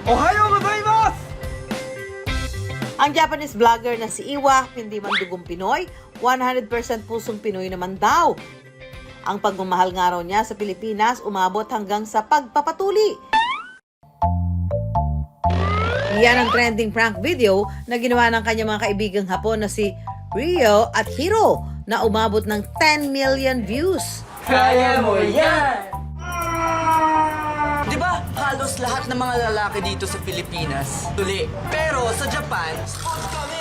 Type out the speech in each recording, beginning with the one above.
Ohayo gozaimasu! Ang Japanese vlogger na si Iwa, hindi man dugong Pinoy, 100% pusong Pinoy naman daw. Ang pagmamahal nga raw niya sa Pilipinas umabot hanggang sa pagpapatuli. Yan ang trending prank video na ginawa ng kanyang mga kaibigang Hapon na si Rio at Hiro na umabot ng 10 million views. Kaya mo yan! Di ba halos lahat ng mga lalaki dito sa Pilipinas tuli? Pero sa Japan, spot kami!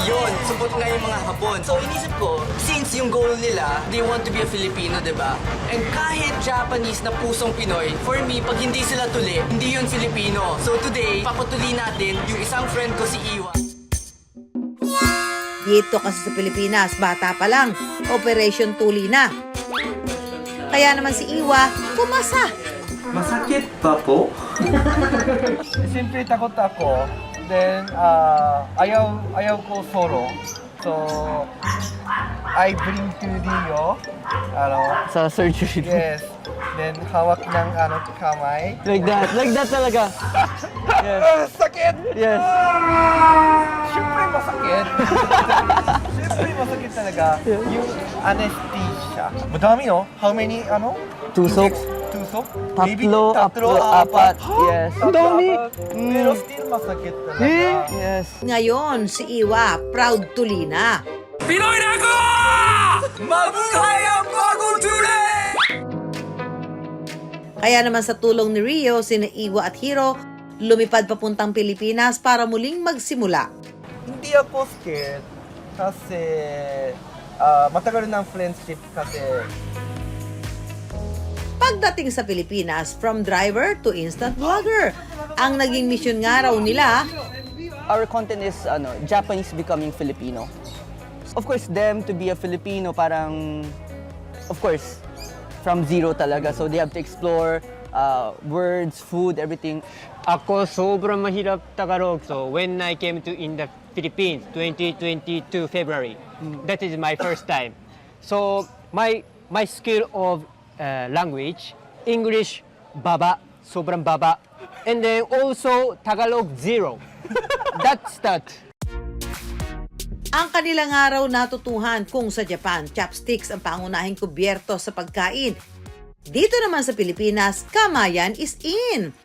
Yun, support nga yung mga Hapon. So inisip ko, since yung goal nila, they want to be a Filipino, di ba? And kahit Japanese na pusong Pinoy, for me, pag hindi sila tuli, hindi yun Filipino. So today, papatuli natin yung isang friend ko si Iwa. Dito kasi sa Pilipinas, bata pa lang, Operation Tuli na. Kaya naman si Iwa, pumasa. Masakit pa po? Siyempre takot ako. Then, ayaw ko solo. So, I bring to Rio. Sa surgery. Yes. Then, hawak ng kamay. Like that talaga. Sakit! Yes. Siyempre masakit. Siyempre masakit talaga. Yung anesthesia. Madami, no? How many, Tusok. Tusok? Tatlo, apat. Yes. Ang dami! Pero still masakit talaga. Yes. Ngayon, si Iwa, proud tuli na. Pinoy na ako! Mabuhay ang bagong tuli! Kaya naman sa tulong ni Rio, sina Iwa at Hiro, lumipad papuntang Pilipinas para muling magsimula. Hindi ako scared kasi matagal ng friendship kasi Pagdating sa Pilipinas, from driver to instant vlogger, ang naging mission nga raw nila, Our content is Japanese becoming Filipino. Of course, them to be a Filipino, parang, of course, from zero talaga. So they have to explore words, food, everything. Ako sobrang mahirap Tagalog. So when I came to in the Philippines 2022 February, that is my first time. So my skill of language, English baba, sobrang baba, and then also Tagalog zero. That's that. ang kanilang araw natutuhan kung sa Japan, chopsticks ang pangunahing kubyerto sa pagkain. Dito naman sa Pilipinas, kamayan is in.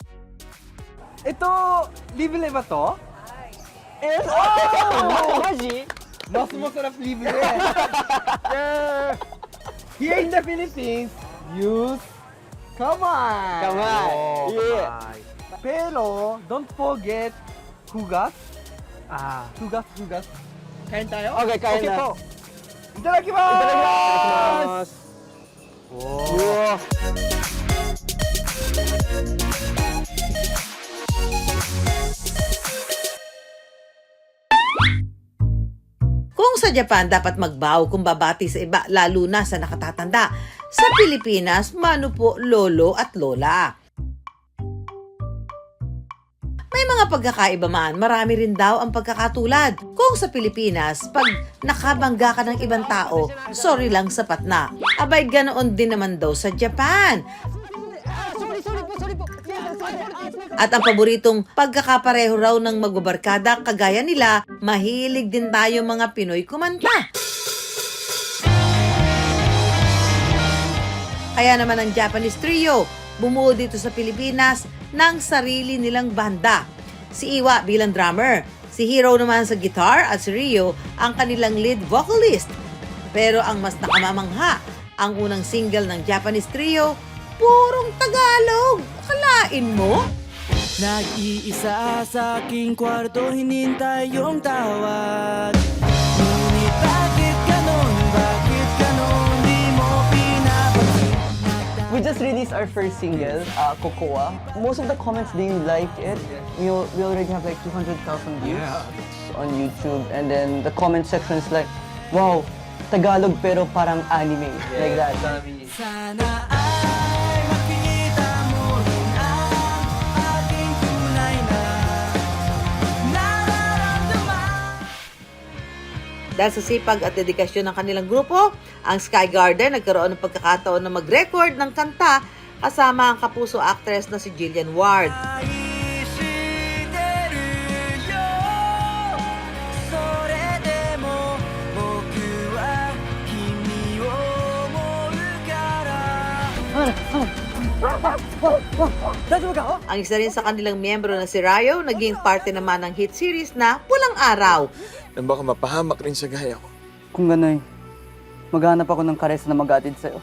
ito, libre ba to? Yes! Oh! Maji? Mas masarap libre. Here in the Philippines, use kamay. Kamay. Oh, Yeah. kamay. Pero, don't forget hugas. Hugas. Kain tayo? Okay, kain na. po. Itadakimasu! Itadakimasu! Wow. Kung sa Japan dapat magbow kung babati sa iba, lalo na sa nakatatanda. Sa Pilipinas, mano po lolo at lola. May mga pagkakaiba man, marami rin daw ang pagkakatulad. Kung sa Pilipinas, pag nakabangga ka ng ibang tao, sorry lang sapat na. Abay, ganoon din naman daw sa Japan. At ang paboritong pagkakapareho raw ng magbabarkada kagaya nila, mahilig din tayo mga Pinoy kumanta. Kaya naman ang Japanese trio, bumuo dito sa Pilipinas ng sarili nilang banda. Si Iwa bilang drummer, si Hiro naman sa guitar at si Rio ang kanilang lead vocalist. Pero ang mas nakamamangha, ang unang single ng Japanese trio, purong Tagalog. Akalain mo? Nag-iisa sa aking kwarto, hinintay yung tawag. Ngunit bakit ganon, di mo pinapansin? We just released our first single, Cocoa. Most of the comments, they like it. We already have like 200,000 views on YouTube. And then the comment section is like, wow, Tagalog pero parang anime. Like that. Sana ay makita mo rin ang aking tunay na nararamdaman. Dahil sa sipag at dedikasyon ng kanilang grupo, ang Sky Garden nagkaroon ng pagkakataon na mag-record ng kanta kasama ang kapuso actress na si Jillian Ward. Naisip Ang isa rin sa kanilang miyembro na si Ryo, naging parte naman ng hit series na Pulang Araw. Na baka mapahamak rin sa gaya ko. Kung gano'y, maghanap ako ng kares na mag-atid sa'yo.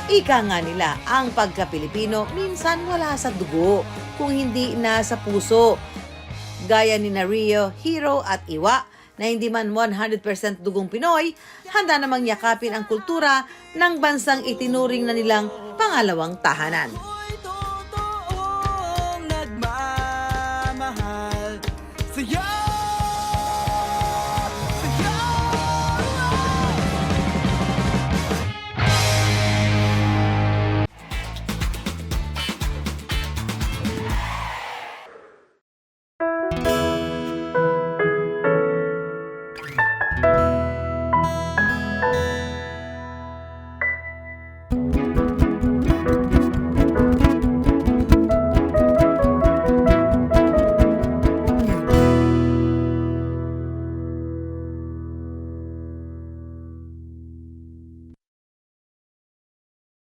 Ika nga nila, ang pagka-Pilipino minsan wala sa dugo, kung hindi nasa puso. Gaya ni Rio, Hero at Iwa, na hindi man 100% dugong Pinoy, handa namang yakapin ang kultura ng bansang itinuring na nilang pangalawang tahanan. Ako'y totoong nagmamahal sa'yo.